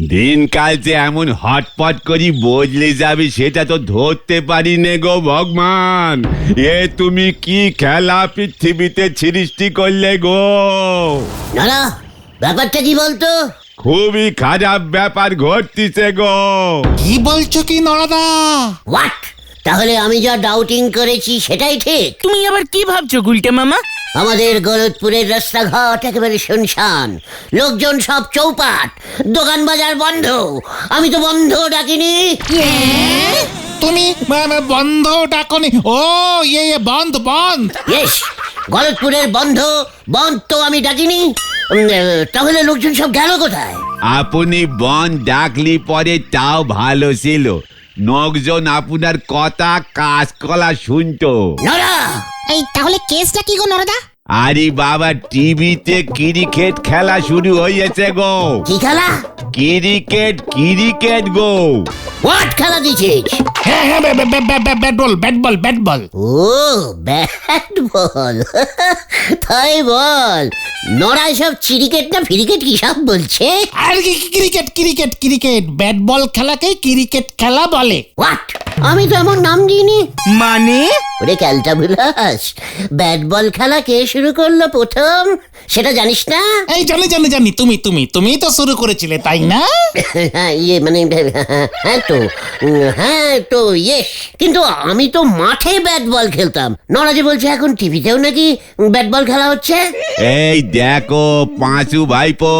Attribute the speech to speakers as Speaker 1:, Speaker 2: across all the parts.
Speaker 1: দিনকাল যে এমন হটপট করি বদলে যাবে সেটা তো ধরতে পারি নে গো ভগবান। এ তুমি কি খেলা পৃথিবীতে সৃষ্টি করলে গো?
Speaker 2: না ব্যাপারটা কি বলতো?
Speaker 1: খুবই খারাপ ব্যাপার ঘটতিছে গো।
Speaker 3: কি বলছো কি নরাদা?
Speaker 2: হোয়াট? তাহলে আমি যা ডাউটিং করেছি সেটাই ঠিক?
Speaker 4: তুমি আবার কি ভাবছো গুলটে মামা?
Speaker 2: আমাদের গলতপুরের রাস্তাঘাট একেবারে শুনশান, লোকজন সব চৌপাট, দোকান বাজার বন্ধ। আমি তো বন্ধ ডাকিনি।
Speaker 3: তুমি বন্ধ ডাকনি? ও বন্ধ বন্ধ।
Speaker 2: ইয়েস, গলতপুরের বন্ধ বন্ধ তো আমি ডাকিনি। তাহলে লোকজন সব গেল কোথায়?
Speaker 1: আপনি বন ডাকলি পরে তাও ভালো ছিল, লোকজন আপনার কথা কাজকলা শুনতো।
Speaker 2: নরা,
Speaker 5: এই তাহলে কেসটা কি গো নরদা?
Speaker 1: আরে বাবা, টিভিতে ক্রিকেট খেলা শুরু হয়েছে গো।
Speaker 2: কি খেলা?
Speaker 1: Cricket go.
Speaker 2: হোয়াট খেলা দিছিস?
Speaker 3: হ্যাঁ হ্যাঁ, ব্যাট বল।
Speaker 2: ও ব্যাট বল। তাই বল। নরা সব ক্রিকেট না ফ্রিকেট কি সব বলছে?
Speaker 3: আর কি ক্রিকেট ব্যাট বল খেলাকে ক্রিকেট খেলা বলে।
Speaker 2: হোয়াট? আমি তো এমন নাম দিইনি।
Speaker 4: মানে
Speaker 2: ওরে ক্যালটা বুলাস, ব্যাট বল খেলা কে শুরু করলো প্রথম সেটা জানিস না?
Speaker 3: এই জানি তুমি তো শুরু করেছিলে তাই না?
Speaker 2: হ্যাঁ মানে হ্যাঁ তো ইয়েস, কিন্তু আমি তো মাঠে ব্যাট বল খেলতাম। নরাজি বলছে এখন টিভিতেও নাকি ব্যাট বল খেলা হচ্ছে।
Speaker 1: এই দেখো পাঁচু ভাইপো,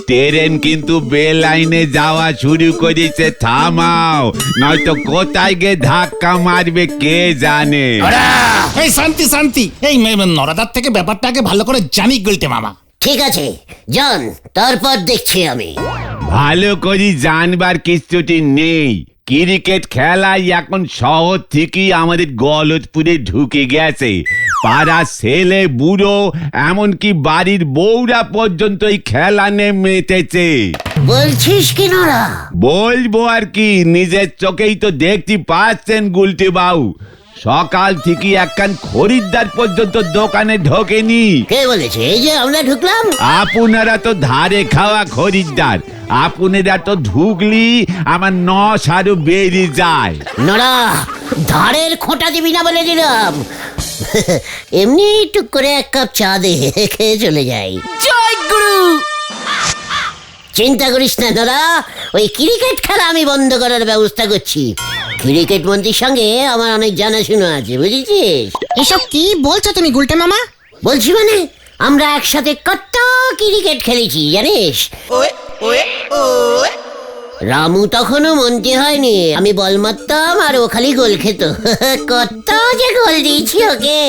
Speaker 1: ট্রেন কিন্তু বেল লাইনে যাওয়া শুরু করেছে, থামাও নয়তো কোথায় গিয়ে ধাক্কা মারবে কে জানে।
Speaker 3: এই শান্তি, এই নরাদার থেকে ব্যাপারটাকে ভালো করে জানি গুলটে মামা।
Speaker 2: ঠিক আছে জন, তারপর দেখছি আমি।
Speaker 1: ভালো করে জানবার কিছুটি নেই। ক্রিকেট খেলাই এখন শহর থেকেই আমাদের গলতপুরে ঢুকে গেছে। পাড়া ছেলে বুড়ো এমনকি বাড়ির বউরা পর্যন্ত এই খেলা নিয়ে মেতেছে।
Speaker 2: বলছিস কি নরা?
Speaker 1: বলবো আর কি, নিজের চোখেই তো দেখতে পাচ্ছেন গুলটে বাবু। সকাল থেকে একখান খরিদ্দার পর্যন্ত দোকানে ঢোকেনি।
Speaker 2: কে বলেছে? এই যে আমরা ঢুকলাম।
Speaker 1: আপনারা তো ধারে খাওয়া খরিদ্দার, আপনারা তো ঢুকলি আমার নস আরো বেরিয়ে যায়।
Speaker 2: নরা, ধারের খোঁটা দিবি না বলে দিলাম। এমনি টুক করে এক কাপ চা দে, খেয়ে চলে যাই।
Speaker 4: জয় গুরু।
Speaker 2: চিন্তা করিস না নরা, ওই ক্রিকেট খেলা আমি বন্ধ করার ব্যবস্থা করছি। ক্রিকেট মন্ত্রীর সঙ্গে আমার অনেক জানাশোনা আছে, বুঝেছিস?
Speaker 5: এসব কি বলছো তুমি গুলটে মামা?
Speaker 2: বলছি মানে আমরা একসাথে কত ক্রিকেট খেলেছি জানিস। রামু তখনও মন্ত্রী হয়নি, আমি বল মারতাম আর ও খালি গোল খেত। কত যে গোল দিয়েছি ওকে।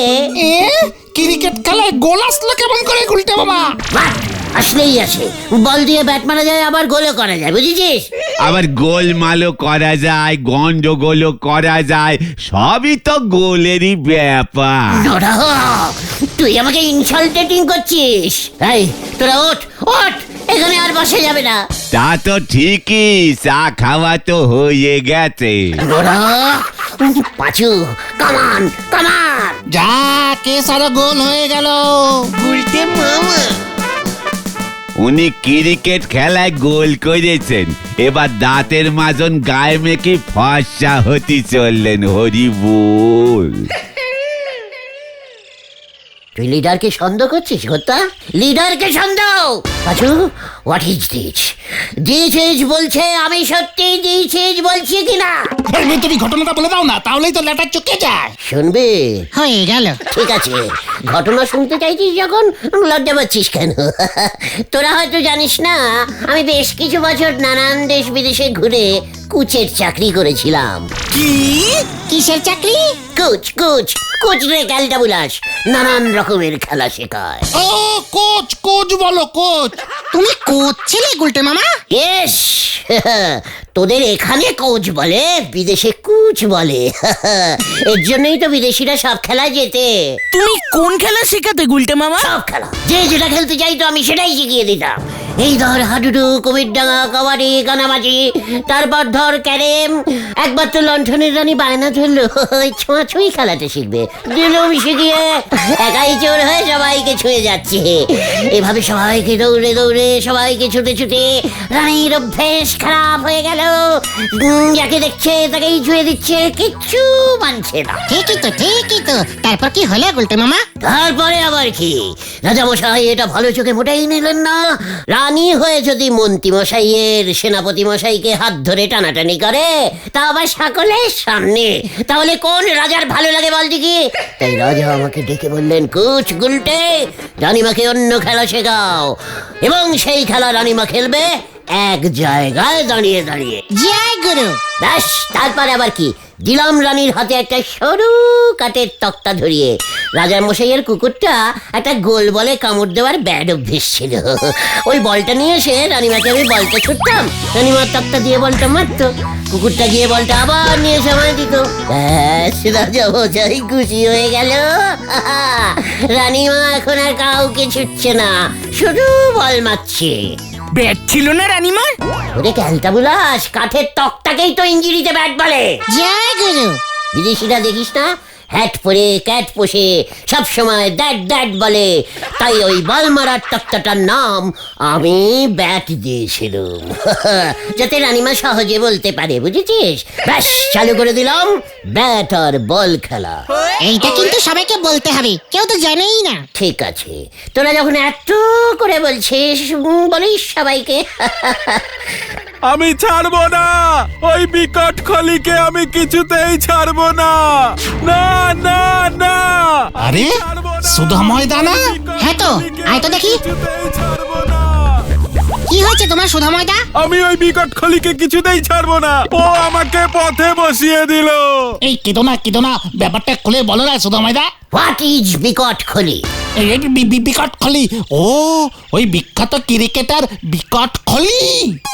Speaker 3: ক্রিকেট খেলায় গোল আসলো কেমন করে গুলটে মামা?
Speaker 2: বাহ, আসলেই আছে। বল দিয়ে ব্যাট মারা যায়, আবার গোলও করা যায়, বুঝেছিস?
Speaker 1: আবার গোলমালও করা যায়, গন্ডগোলও করা যায়, সবই তো গোলেরই ব্যাপার।
Speaker 2: নরা, তুই আমাকে ইনসাল্টেটিং করছিস। এই তোরা ওঠ, এখানে আর বসে যাবে না।
Speaker 1: তা তো ঠিকই, চা খাওয়া তো হয়ে গেছে।
Speaker 2: নরা, পাঁচু, কামান।
Speaker 3: যা কেস আরো গোল হয়ে গেল।
Speaker 4: গুলটে মামা
Speaker 1: উনি ক্রিকেট খেলায় গোল করেছেন, এবার দাঁতের মাজন গায়ে মেখে ফর্সা হতে চললেন। হরি বল।
Speaker 2: তুই লিডারকে সন্দেহ করছিস হত্যা? লিডারকে সন্দেহ? পাঁচু, হোয়াট ইজ দিস বলছে আমি সত্যি দিস বলছি কিনা?
Speaker 3: তুমি ঘটনাটা বলে দাও না, তাহলেই তো লেটার চুকে যায়।
Speaker 2: শুনবি?
Speaker 5: হয়ে গেল।
Speaker 2: ঠিক আছে, ঘটনা শুনতে চাইছিস যখন লজ্জা পাচ্ছিস কেন? তোরা হয়তো জানিস না, আমি বেশ কিছু বছর নানান দেশ বিদেশে ঘুরে কোচের চাকরি করেছিলাম।
Speaker 4: কি?
Speaker 5: কিসের চাকরি?
Speaker 2: কোচ রে ক্যালটা বুলাস, নানান রকমের খেলা শেখায়।
Speaker 3: ও কোচ বলো কোচ।
Speaker 5: তুমি কোচ ছিলে গুলটে মামা?
Speaker 2: ইয়েস। তোদের এখানে কোচ বলে, বিদেশে কুচ বলে। এর জন্যই তো বিদেশিরা সব খেলা যেতে।
Speaker 4: তুমি কোন খেলা শেখাতে গুলটে মামা?
Speaker 2: সব খেলা, যে যেটা খেলতে চাইতো আমি সেটাই শিখিয়ে দিতাম। এই ধর হাডুডু, কুমিরডাঙ্গা, কাবাডি, কানামাজি, তারপর ধর ক্যারেম। একবার তো লণ্ঠনের রানী বায়না ধরলো ওই ছোঁয়াছুঁই খেলাতে শিখবে, দিলুম শিখিয়ে একাই চোর হয়ে সবাইকে ছুঁয়ে যাচ্ছে। এভাবে সবাইকে দৌড়ে দৌড়ে, সবাইকে ছুটে ছুটে রানীর অভ্যেস খারাপ হয়ে গেল। যাকে দেখছে তাকেই ছুঁয়ে দিচ্ছে, কিচ্ছু মানছে না।
Speaker 5: ঠিকই তো তারপর কি হলো গুলটে মামা?
Speaker 2: তারপরে আবার কি, রাজামশাই এটা ভালো চোখে মোটেই নিলেন না। রানী হয়ে যদি মন্ত্রী মশাইয়ের সেনাপতি মশাইকে হাত ধরে টানাটানি করে, তা আবার সকলের সামনে, তাহলে কোন রাজার ভালো লাগে বল দেখি? তাই রাজা আমাকে ডেকে বললেন, কুচ গুলটে, রানীমাকে অন্য খেলা শেখাও, এবং সেই খেলা রানীমা খেলবে এক জায়গায় দাঁড়িয়ে দাঁড়িয়ে।
Speaker 5: জয় গুরু।
Speaker 2: ব্যাস, তারপর আবার কি, দিলাম রানীর হাতে একটা সরু কাঠের তক্তা ধরিয়ে। রাজার মশাইয়ের কুকুরটা একটা গোল বলে কামড় দেওয়ার ব্যাড অভ্যেস ছিল। ওই বলটা নিয়ে এসে রানীমাকে আমি বলটা ছুটতাম, রানীমার তক্তা দিয়ে বলটা মারতো, কুকুরটা গিয়ে বলটা আবার নিয়ে সময় দিত। ব্যাস, রাজা মশাই খুশি হয়ে গেল। রানীমা এখন আর কাউকে ছুটছে না, শুধু বল মারছে।
Speaker 4: ব্যাট ছিল না রানীমার?
Speaker 2: ওরে ক্যালটা বুলাস, কাঠের তক্তাকেই তো ইঞ্জিরিতে ব্যাট বলে।
Speaker 5: জয় গুরু।
Speaker 2: বিদেশিরা দেখিস না, হ্যাট পরে ক্যাট পোষে, সব সময় দ্যাট দ্যাট বলে। তাই ওই বল মারার তক্তাটার নাম আমি ব্যাট দিয়েছিলাম, যাতে রানীমা সহজে বলতে পারে, বুঝেছিস? ব্যাস, চালু করে দিলাম ব্যাট আর বল খেলা।
Speaker 5: এইটা কিন্তু সবাইকে বলতে হবে, কেউ তো জানেই না।
Speaker 2: ঠিক আছে, তোরা যখন এত করে বলছিস, বলিস সবাইকে।
Speaker 6: আমি ছাড়বো না, ওই বিকট খলিকে আমি কিছুতেই ছাড়বো না, না না না।
Speaker 3: আরে
Speaker 6: ছাড়বো না।
Speaker 3: সুধা ময়দানা?
Speaker 5: হ্যাঁ তো, আয় তো দেখি।
Speaker 6: কিছুতেই ছাড়বো না।
Speaker 5: কি হয়েছে তোমার সুধা ময়দা?
Speaker 6: আমি ওই বিকট খলিকে কিছুতেই ছাড়বো না, ও আমাকে পথে বসিয়ে দিল।
Speaker 3: এই কেদো না ব্যাপারটা খুলে বলো না সুধা ময়দা।
Speaker 2: হোয়াট ইজ বিকট খলি?
Speaker 3: এই বিকট খলি, ও ওই বিখ্যাত ক্রিকেটার বিকট খলি।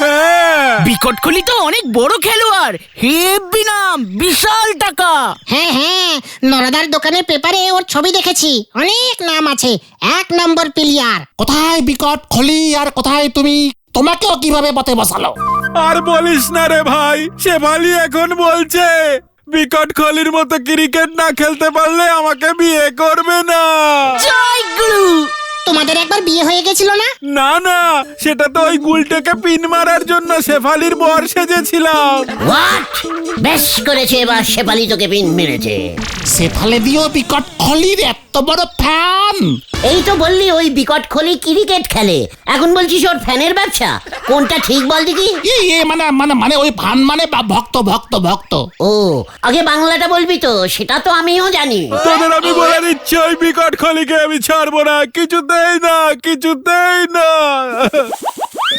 Speaker 6: হ্যাঁ,
Speaker 4: বিকট কোহলি তো অনেক বড় খেলোয়াড়, হেব্বি নাম, বিশাল টাকা।
Speaker 5: হ্যাঁ, নরাদার দোকানের পেপারে ওর ছবি দেখেছি, অনেক নাম আছে, 1 নম্বর প্লেয়ার।
Speaker 3: কোথায় বিকট খলি আর কোথায় তুমি? তোমাকেও কিভাবে পথে বসালো?
Speaker 6: আর বলিস না রে ভাই, শেফালি এখন বলছে বিকট খলির মতো ক্রিকেট না খেলতে পারলে আমাকে বিয়ে করবে না।
Speaker 4: জয় গুরু।
Speaker 5: তোমাদের একবার বিয়ে হয়ে গেছিল না?
Speaker 6: না না, সেটা তো ওই গুলটেকে পিন মারার জন্য শেফালির বর সেজেছিলাম।
Speaker 2: হোয়াট? বেশ করেছে, এবার শেফালি তোকে পিন মেরেছে।
Speaker 3: সেফালে দিও বিকট খলির এত বড় ফ্যান।
Speaker 2: এই তো বললি ওই বিকট খলি ক্রিকেট খেলে, এখন বলছিস ওর ফ্যানের ব্যবসা। কোনটা ঠিক বল দেখি?
Speaker 3: মানে ওই ফান মানে ভক্ত।
Speaker 2: ও, আগে বাংলাটা বলবি তো, সেটা তো আমিও জানি।
Speaker 6: তোদের আমি বলে দিচ্ছি, ওই বিকট খলিকে আমি ছাড়বো না, কিছুতেই না, কিছুতেই না।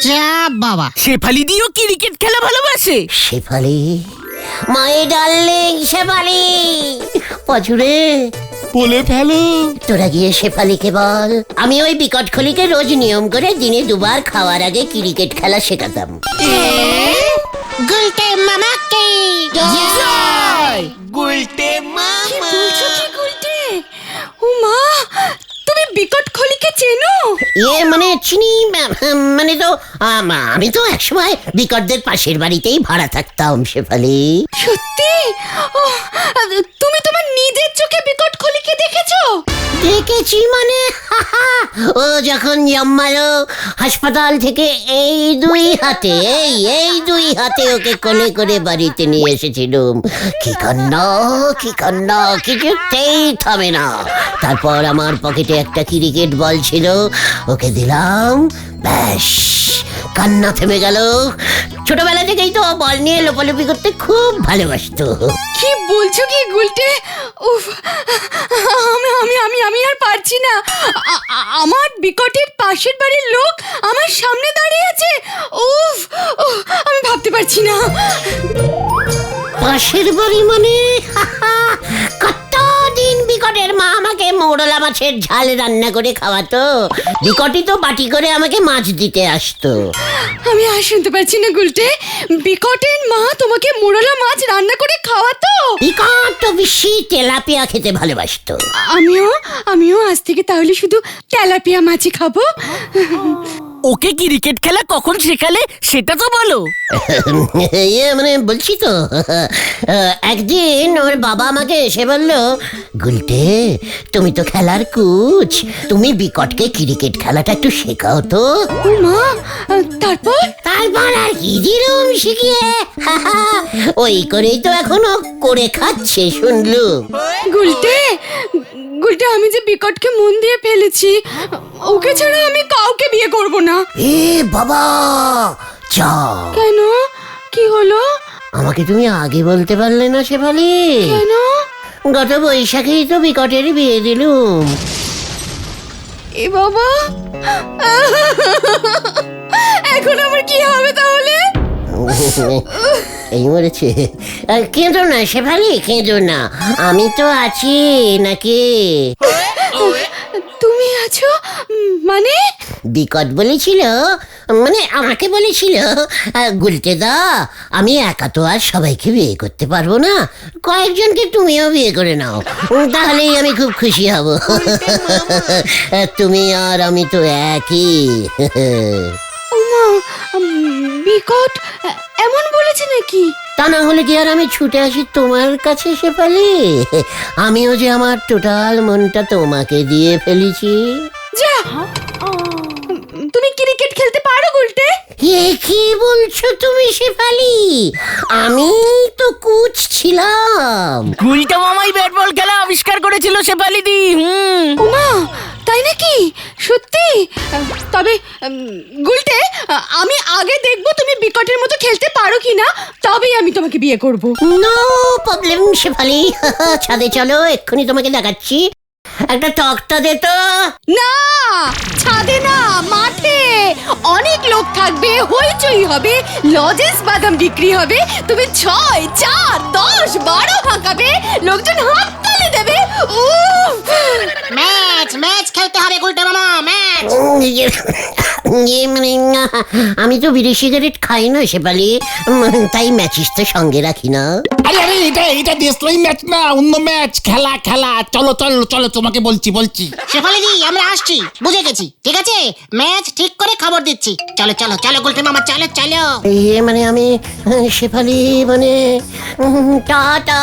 Speaker 5: যা বাবা।
Speaker 4: শেফালি দিও ক্রিকেট খেলা ভালোবাসে।
Speaker 2: শেফালি, মাই ডার্লিং শেফালি, পাঁচুরে
Speaker 3: বলে ফেলো।
Speaker 2: তোরা গিয়ে শেফালিকে বল আমি ওই বিকট খলিকে রোজ নিয়ম করে দিনে 2 বার খাওয়ার আগে ক্রিকেট খেলা শেখাতাম।
Speaker 5: গুলটে মামাকে
Speaker 4: জয়।
Speaker 7: বলছো কি গুলটে? ও মা, তুমি বিকট খলিকে চেনো?
Speaker 2: মানে চিনি, মানে তো আমি তো একসময় বিকটদের পাশের বাড়িতেই ভাড়া থাকতাম শেফালি।
Speaker 7: সত্যি? ও, তুমি তোমার নিজের চোখে বিকট খলিকে দেখেছো?
Speaker 2: দেখেছি মানে, ও যখন জন্মালো হাসপাতাল থেকে এই 2 হাতে, এই 2 হাতে ওকে কোলে করে বাড়িতে নিয়ে এসেছিলাম। কি কান্না, কিছুতেই থামে না। তারপর আমার পকেটে একটা ক্রিকেট বল ছিল, ওকে দিলাম, ব্যাস কান্না থেমে গেল। ছোটবেলা থেকেই তো বল নিয়ে লোপালোপি করতে খুব ভালোবাসতো।
Speaker 7: কি বলছো কি গুলটে? উফ, আমি আর পারছি না। আমার বিকটের পাশের বাড়ির লোক আমার সামনে দাঁড়িয়ে আছে। উফ, আমি ভাবতে পারছি না।
Speaker 2: পাশের বাড়ি মানে? কতদিন বিকটের মা আমাকে মোড়লা মাছের ঝাল রান্না করে খাওয়াতো, বিকটই তো বাটি করে আমাকে মাছ দিতে আসতো।
Speaker 7: আমি আর শুনতে পারছি না গুলটে, বিকটের মা তোমাকে মোড়লা মাছ রান্না করে খাওয়াতো?
Speaker 2: বিকট তো বেশি তেলাপিয়া খেতে ভালোবাসতো।
Speaker 7: আমিও আজ থেকে তাহলে শুধু তেলাপিয়া মাছই খাবো।
Speaker 4: ওকে ক্রিকেট খেলা কখন শেখালে সেটা তো বলো।
Speaker 2: মানে বলছি তো, একদিন ওর বাবা আমাকে এসে বলল, গুলটে তুমি তো খেলার কোচ, তুমি বিকটকে ক্রিকেট খেলাটা একটু শেখাও তো।
Speaker 7: ও মা, তারপর?
Speaker 2: তারপর আর কি দিলুম শিখিয়ে, ওই করেই তো এখনো করে খাচ্ছে শুনলু।
Speaker 7: গুলটে, গুলটে আমি যে বিকটকে মন দিয়ে ফেলেছি, ওকে ছাড়া আমি কাউকে বিয়ে করব না।
Speaker 2: এ বাবা, চা
Speaker 7: কেন, কি হলো?
Speaker 2: আমাকে তুমি আগে বলতে পারলে না শেফালি?
Speaker 7: কেন?
Speaker 2: গত বৈশাখেই তো বিকটের বিয়ে দিলুম।
Speaker 7: এ বাবা, এখন আমার কি হবে তাহলে?
Speaker 2: এই মরেছে। কেঁদো না শেফালি, কেঁদো না, আমি তো আছি নাকি।
Speaker 7: তুমি আছো মানে?
Speaker 2: বিকট বলেছিল, মানে আমাকে বলেছিল, গুলটে দা আমি একা তো আর সবাইকে বিয়ে করতে পারবো না, কয়েকজনকে তুমিও বিয়ে করে নাও, তাহলেই আমি খুব খুশি হব। তুমি আর আমি তো একই।
Speaker 7: ওমা, বিকট এমন বলেছে নাকি?
Speaker 2: তা না হলে কি আর আমি ছুটে আসি তোমার কাছে শেফালি? আমিও যে আমার টোটাল মনটা তোমাকে দিয়ে ফেলেছি।
Speaker 7: যা, তুমি ক্রিকেট খেলতে পারো গুলটে?
Speaker 2: এ কি বলছো তুমি শেফালি? আমি তো কোচ ছিলাম।
Speaker 4: গুলটা মামাই ব্যাট বল খেলা আবিষ্কার করেছিল শেফালি দি।
Speaker 7: ওমা, তাই নাকি? সত্যি? তবে গুলটে, আমি আগে দেখবো তুমি বিকটের মতো খেলতে পারো কিনা, তবেই আমি তোমাকে বিয়ে করব।
Speaker 2: নো প্রবলেম শেফালি, ছাদে চলো, এক্ষুনি তোমাকে দেখাচ্ছি। একটা তক্তা দে তো।
Speaker 7: না, ছাদে না, মাঠে অনেক লোক থাকবে, হইচই হবে, লজেন্স বাদাম বিক্রি হবে, তুমি 6, 4, 10, 12 হাঁকাবে, লোকজন হাততালি দেবে। উফ!
Speaker 5: ম্যাচ ম্যাচ খেলতে হবে গুলটে মামা, ম্যাচ।
Speaker 2: মানে আমি তো বিড়ি সিগারেট খাই না শেফালি, তাই ম্যাচিস তো সঙ্গে রাখি না।
Speaker 3: আরে আরে, এটা দেশলাই ম্যাচ না, অন্য ম্যাচ, খেলা খেলা। চলো চলো চলো, তোমাকে বলছি।
Speaker 5: শেফালি দি আমরা আসছি, বুঝে গেছি, ঠিক আছে? ম্যাচ ঠিক করে খবর দিচ্ছি। চলো চলো চলো গুলটে মামা, চলো চলো।
Speaker 2: মানে আমি শেফালি মানে টাটা।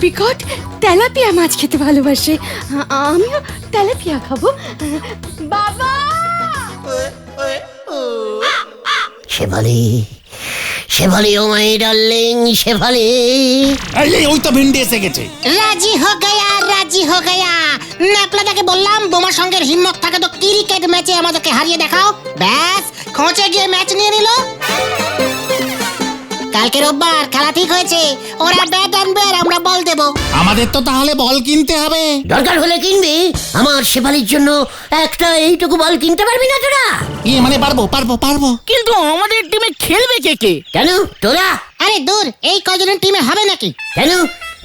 Speaker 7: বিকট তেলাপিয়া মাছ খেতে ভালোবাসে, আমিও তেলাপিয়া খাবো। বাবা!
Speaker 2: শেফালি, শেফালি ও মাই ডার্লিং শেফালি।
Speaker 3: এই ওই তো ভিন্ডি এসে গেছে।
Speaker 5: রাজি হো গয়া, রাজি হো গয়া। নাকলাদাকে বললাম বোমার সঙ্গে হিম্মত থাকে তো ক্রিকেট ম্যাচে আমাদেরকে হারিয়ে দেখাও। ব্যাস, খোঁচে গিয়ে ম্যাচ নিয়ে নিল। কালকে রোববার, খেলা ঠিক হয়েছে। ওরা ব্যাট আনবে আর আমরা বল দেব।
Speaker 3: আমাদের তো তাহলে বল কিনতে হবে।
Speaker 2: দরকার হলে কিনবি, আমার শেফালির জন্য একটা এইটুকু বল কিনতে পারবি না তোরা?
Speaker 3: মানে পারবো।
Speaker 4: কিন্তু আমাদের টিমে খেলবে কে কে?
Speaker 2: কেন তোরা?
Speaker 5: আরে দূর, এই কজনের টিমে হবে নাকি?
Speaker 2: কেন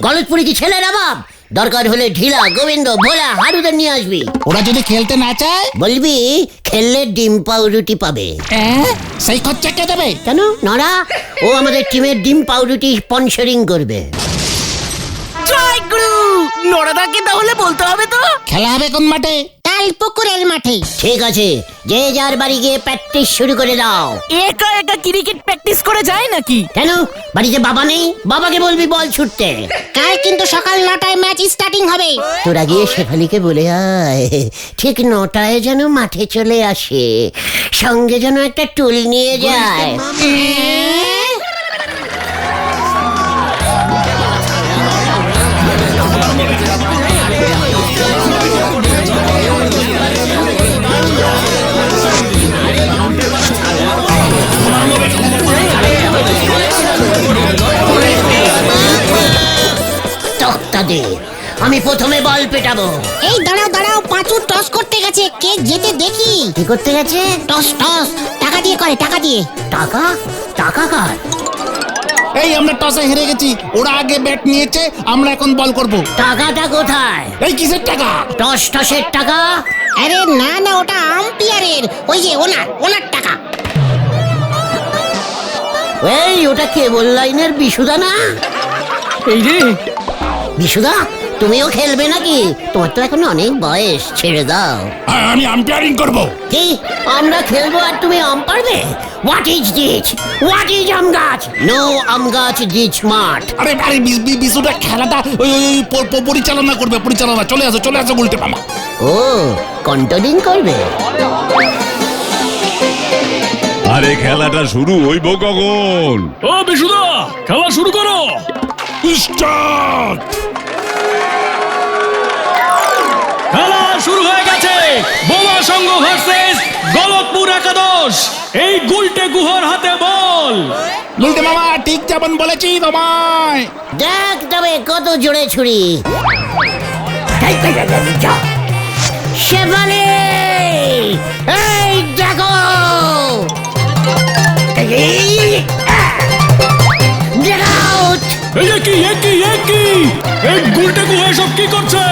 Speaker 2: গলতপুরি কি ছেলের অভাব? দরকার হলে ঢিলা, গোবিন্দ, ভোলা, হারুদের নিয়ে আসবি।
Speaker 3: ওরা যদি খেলতে না চায়
Speaker 2: বলবি খেললে ডিম পাউরুটি পাবে।
Speaker 3: সেই খরচা কে দেবে?
Speaker 2: কেন নড়া, ও আমাদের টিমের ডিম পাউরুটি স্পন্সরিং করবে।
Speaker 4: জয় গুরু! নড়াদাকে তাহলে বলতে হবে তো।
Speaker 3: খেলা হবে কোন মাঠে?
Speaker 5: কাল পুকুরের মাঠে।
Speaker 2: ঠিক আছে, যে যার বাড়ি গিয়ে প্র্যাকটিস শুরু করে দাও।
Speaker 4: একা একা ক্রিকেট প্র্যাকটিস করে যায় নাকি?
Speaker 2: কেন বাড়িতে বাবা নেই? বাবাকে বলবি বল ছুটতে।
Speaker 5: কাল কিন্তু সকাল 9টায় ম্যাচ স্টার্টিং হবে।
Speaker 2: তোরা গিয়ে শেফালিকে বলে আয় ঠিক 9টায় যেন মাঠে চলে আসে, সঙ্গে যেন একটা টুল নিয়ে যায়। তক্তা দে, আমি প্রথমে বল পেটাবো।
Speaker 5: এই দাঁড়াও দাঁড়াও, পাঁচু টস করতে গেছে, কে যেতে দেখি।
Speaker 2: কি করতে গেছে?
Speaker 5: টস টস, টাকা দিয়ে করে, টাকা দিয়ে।
Speaker 2: টাকা? টাকা কার?
Speaker 3: এই আমরা টসে হেরে গেছি, ওরা আগে ব্যাট নিয়েছে, আমরা এখন বল করব।
Speaker 2: টাকাটা কোথায়?
Speaker 3: এই কিসের টাকা?
Speaker 2: টসের টাকা?
Speaker 5: আরে না না, ওটা আম্পায়ারের, ওই যে ওনার টাকা।
Speaker 2: এই ওটা কেবল লাইনের বিশুদা না?
Speaker 4: এই রে,
Speaker 2: বিশুদা তুমিও খেলবে নাকি? তোমার তো এখন অনেক বয়স, ছেড়ে দাও।
Speaker 3: আমি আম্পায়ারিং করব।
Speaker 2: কি আমরা খেলবো আর তুমি আম পারবে? What is this? What is আম গাছ? নো আম গাছ দিস মাঠ।
Speaker 3: আরে আরে বিশুটা খেলাটা ওই পরিচালনা করবে, পরিচালনা। চলে আসো গুলটে মামা।
Speaker 2: ও কন্ট্রোলিং করবে?
Speaker 1: আরে খেলাটা শুরু হইব কখন?
Speaker 6: ও বিশুদা, খেলা শুরু করো।
Speaker 3: স্টার্ট।
Speaker 6: খেলা শুরু হয়ে গেছে। বোমা সংঘ ভার্সেস গলতপুর একাদশ। এই গুলটে গুহর হাতে বল।
Speaker 3: গুলটে মামা ঠিক যেমন বলেছি তোমায়।
Speaker 2: দেখ তবে কত জোরে ছুরি। শেফালি, এই দেখো। Get out!
Speaker 6: এই গুলটে গুহ এসব কি করছে?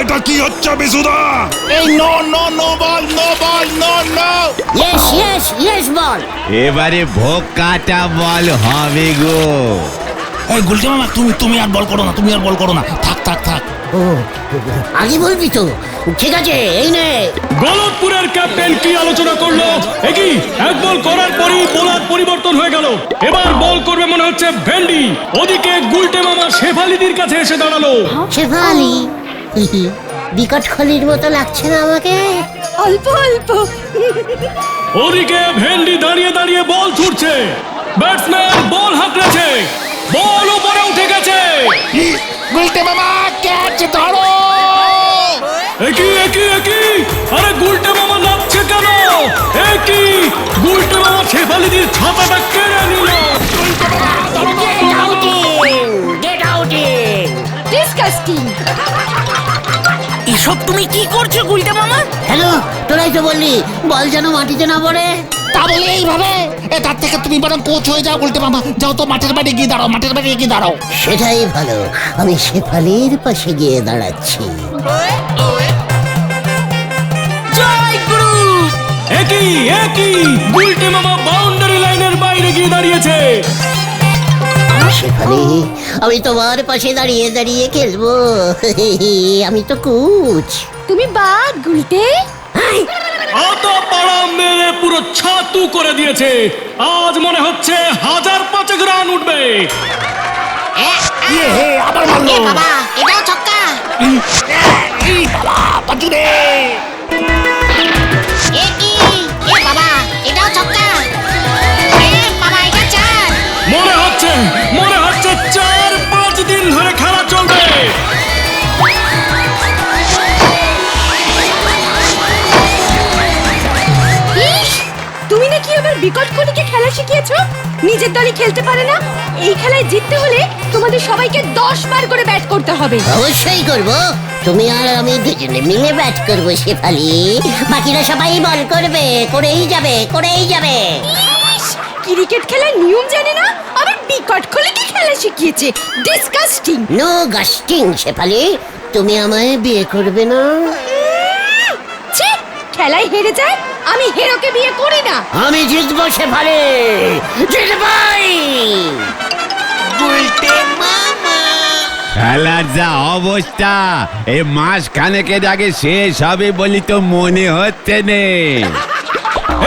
Speaker 3: এটা কি হচ্ছে বিশুদা? এই নো বল।
Speaker 2: Yes, বল।
Speaker 1: এবারে ভোগ কাটা বল হবে গো।
Speaker 3: এই গুলটে মামা তুমি আর বল করো না। থাক।
Speaker 2: ও আগে বলবি তো। ঠিক আছে, এই নে।
Speaker 6: গলতপুরের ক্যাপ্টেন কি আলোচনা করলো? একই এক বল করার পরই বোলার পরিবর্তন হয়ে গেল। এবার বল করবে মনে হচ্ছে ভেন্ডি। ওদিকে গুলটে মামা শেফালিদির কাছে এসে দাঁড়ালো।
Speaker 2: শেফালি, বিকট খলির মতো লাগছে না আমাকে?
Speaker 7: অল্প অল্প।
Speaker 6: ওদিকে ভেন্ডি দাঁড়িয়ে বল ছুটছে। ব্যাটসম্যান বল হাঁকড়েছে। বল উপরে উঠে গেছে।
Speaker 3: গুলটে মামা ক্যাচ ধরো।
Speaker 6: একই আরে গুলটে মামা নাচছে কেন? গুলটে মামা শেফালিদির ছাতাটা কেড়ে নিল।
Speaker 2: Get out!
Speaker 7: ডিসকাস্টিং।
Speaker 4: এসব তুমি কি করছো গুলটে মামা?
Speaker 2: হ্যালো, তোরাই তো বললি বল যেন মাটিতে না পড়ে।
Speaker 3: তা বলে এইভাবে? তার থেকে তুমি বরং কোচ হয়ে যাও গুলটে মামা। যাও তো মাঠের বাইরে গিয়ে দাঁড়াও।
Speaker 2: সেটাই ভালো, আমি শেফালির পাশে গিয়ে দাঁড়াচ্ছি।
Speaker 4: জয় গুরু।
Speaker 6: একই গুলটে মামা বাউন্ডারি লাইনের বাইরে গিয়ে দাঁড়িয়েছে।
Speaker 2: শেফালি, আমি তোমার পাশে দাঁড়িয়ে খেলবো। আমি তো কোচ।
Speaker 7: তুমি বাঘ গুলটে।
Speaker 6: আতা পাড়া মেরে পুরো ছাতু করে দিয়েছে। আজ মনে হচ্ছে 1005 রান উঠবে।
Speaker 3: আবার মারলো।
Speaker 5: বাবা, এটাও ছক্কা।
Speaker 3: পাঁচুরে।
Speaker 5: বাবা, এটাও ছক্কা। বাবা, এটা চার।
Speaker 6: মনে হচ্ছে 4-5 দিন ধরে খেলা চলবে।
Speaker 7: ইস, তুমি নাকি আবার বিকট খলিকে খেলা শিখিয়েছো? নিজের দলে খেলতে পারে না? এই খেলায় জিততে হলে তোমাদের সবাইকে 10 বার করে ব্যাট করতে হবে।
Speaker 2: অবশ্যই করব। তুমি আর আমি দুজনে মিলে ব্যাট করব শেফালি। বাকিরা সবাই বল করবে। করেই যাবে।
Speaker 7: ইস, ক্রিকেট খেলার নিয়ম জানে না, আবার বিকট খলিকে খেলা শিখিয়েছে। ডিসকাস্টিং।
Speaker 2: নো গাস্টিং শেফালি। তুমি আমায় বিয়ে করবে না?
Speaker 7: ছি, খেলায় হেরে যায়, আমি হেরোকে বিয়ে করি না।
Speaker 2: আমি জিতবো শেফালি, জিতবই।
Speaker 1: খেলার যা অবস্থা, এই মাস খানেকের আগে শেষ হবে বলি তো মনে হচ্ছে নে।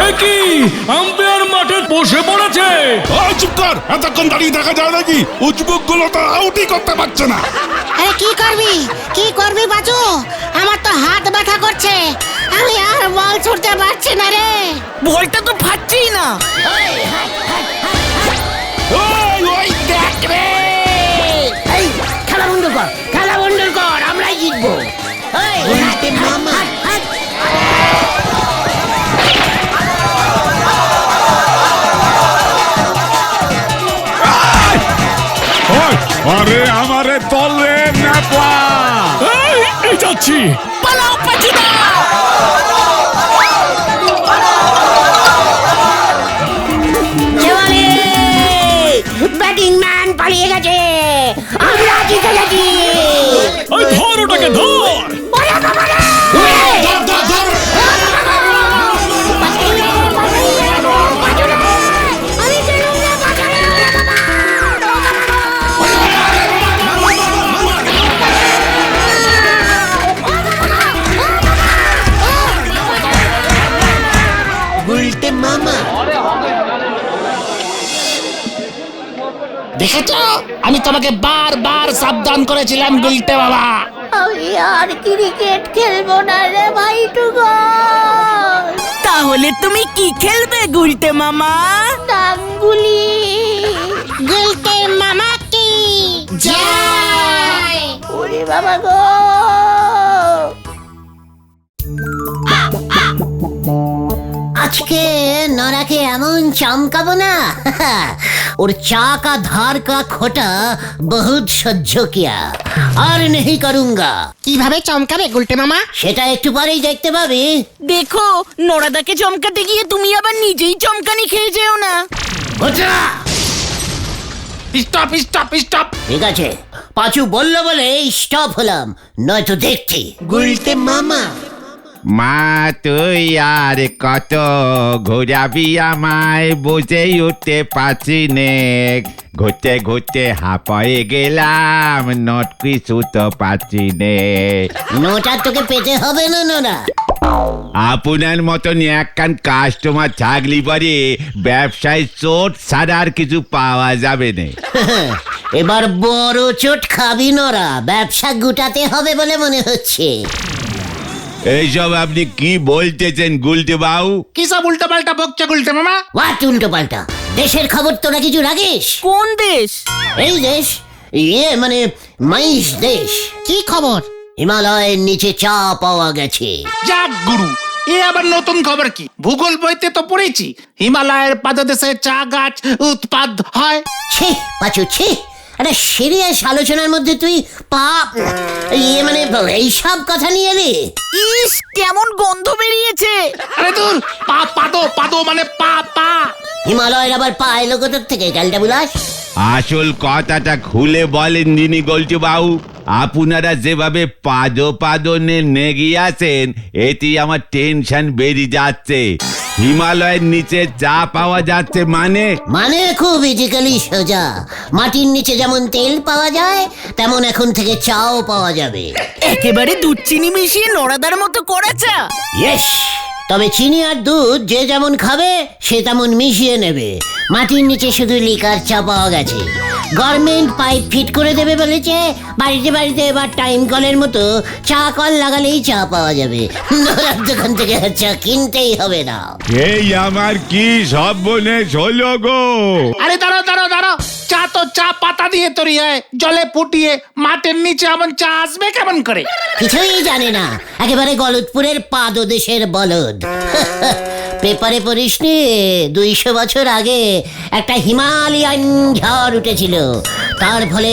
Speaker 6: একই আম্পায়ার মাঠে বসে পড়েছে।
Speaker 3: চুপ কর। এতক্ষণ দাঁড়িয়ে দেখা যায় নাকি? উজবুক গুলো তো আউটই করতে পারছে না।
Speaker 5: আরে কি করবি বাজু? আমার তো হাত ব্যথা করছে। আমি আর বল ছুটতে পারছি না রে।
Speaker 4: বলটা তো ফাটছেই না।
Speaker 3: ওই দেখ রে।
Speaker 2: এই খেলা বন্ধ কর, আমরাই জিতবো।
Speaker 1: আরে আমারে তলরে নাপা।
Speaker 6: এই যাচ্ছি।
Speaker 4: পালাও পাচুদা।
Speaker 2: শেফালি, ব্যাটিং ম্যান পালিয়ে গেছে। আমরা জিতে গেছি।
Speaker 6: ওই ধর ওটাকে ধর।
Speaker 3: দেখেছো, আমি তোমাকে বারবার সাবধান করেছিলাম গুলটে বাবা।
Speaker 2: আমি আর ক্রিকেট খেলবো না রে ভাই টুকু।
Speaker 4: তাহলে তুমি কি খেলবে গুলটে মামা?
Speaker 2: ডাঙ্গুলি।
Speaker 5: গুলটে মামা কি জয়।
Speaker 2: ওরে বাবা গো। আজকে নরাকে এমন চমকাবো না, ওর চাকা ধার কা খোটা বহুত সহ্য কিয়া, আর নেই করুঙ্গা।
Speaker 5: কিভাবে চমকাবে গুলটে মামা?
Speaker 2: সেটা একটু পরেই দেখতে পাবি।
Speaker 4: দেখো, নোরাদাকে চমকাতে গিয়ে তুমি আবার নিজেই চমকানি খেয়ে যেও না।
Speaker 2: ঘোটা।
Speaker 3: Stop stop stop.
Speaker 2: ঠিক আছে, পাঁচু বললো বলে স্টপ হলাম, নয়তো দেখছি। গুলটে মামা।
Speaker 1: মা তুই আর কত ঘোরাবি আমায়, বুঝেই উঠতে পারছি নে। ঘুরতে ঘুরতে হাঁপায়ে গেলাম, নোট কিছু তো পাচ্ছি নে।
Speaker 2: নোটা তোকে পেতে হবে না নোরা।
Speaker 1: আপনার মতন একখান কাস্টমার থাকলি পরে ব্যবসায় চোট ছাড়া আর কিছু পাওয়া যাবে না।
Speaker 2: এবার বড় চোট খাবি নোরা, ব্যবসা গুটাতে হবে বলে মনে হচ্ছে।
Speaker 1: এইসব আপনি কি বলতেছেন গুলটে বাবু?
Speaker 3: কি সব উল্টো পাল্টা বকছে গুলটে মামা?
Speaker 2: ওয়াট উল্টো পাল্টা? দেশের খবর তোরা কিছু রাখিস?
Speaker 4: কোন দেশ?
Speaker 2: এই দেশ, মানে মাইশ দেশ।
Speaker 5: কি খবর?
Speaker 2: হিমালয়ের নিচে চা পাওয়া গেছে।
Speaker 3: যাক গুরু, এ আবার নতুন খবর কি? ভূগোল বইতে তো পড়েছি হিমালয়ের পাদদেশে চা গাছ উৎপাদ হয়।
Speaker 2: ছি পাচু ছি, একটা সিরিয়াস আলোচনার মধ্যে তুই পাপ মানে এইসব কথা নিয়ে এলি?
Speaker 4: ইস, কেমন গন্ধ বেরিয়েছে।
Speaker 3: আরে দূর, পাদো মানে পা।
Speaker 2: হিমালয়ের আবার পা এলো কোথার থেকে ক্যালটা বুলাস?
Speaker 1: আসল কথাটা খুলে বলেন যিনি গুলটে বাবু। আপনারা যেভাবে পাদনে নেগিয়ে আছেন, এতে আমার টেনশন বেড়ে যাচ্ছে। হিমালয়ের নিচে চা পাওয়া যাচ্ছে
Speaker 2: মানে খুব ইজিক্যালি সোজা। মাটির নিচে যেমন তেল পাওয়া যায়, তেমন এখন থেকে চাও পাওয়া যাবে।
Speaker 4: একেবারে দুধ চিনি মিশিয়ে নোরাদার মতো করা চা।
Speaker 2: ইয়েস, তবে চিনি আর দুধ যে যেমন খাবে সে তেমন মিশিয়ে নেবে। মাটির নিচে শুধু লিকার চা পাওয়া গেছে। গভর্নমেন্ট পাইপ ফিট করে দেবে বলেছে। বাড়িতে বাড়িতে এবার টাইম কলের মতো চা কল লাগালেই চা পাওয়া যাবে। নোরার দোকান থেকে চা কিনতেই হবে না।
Speaker 1: এই আমার কি সর্বনাশ হলো গো!
Speaker 3: আরে দাঁড়াও, চা পাতা দিয়ে তৈরি হয়, জলে ফুটিয়ে। মাটির নিচে এমন চা আসবে কেমন করে?
Speaker 2: কিছুই জানে না, একেবারে গলদপুরের পাদদেশের বলদ। পেপারে পড়িসনি 200 বছর আগে একটা হিমালয়ান ঝড় উঠেছিল। তার ফলে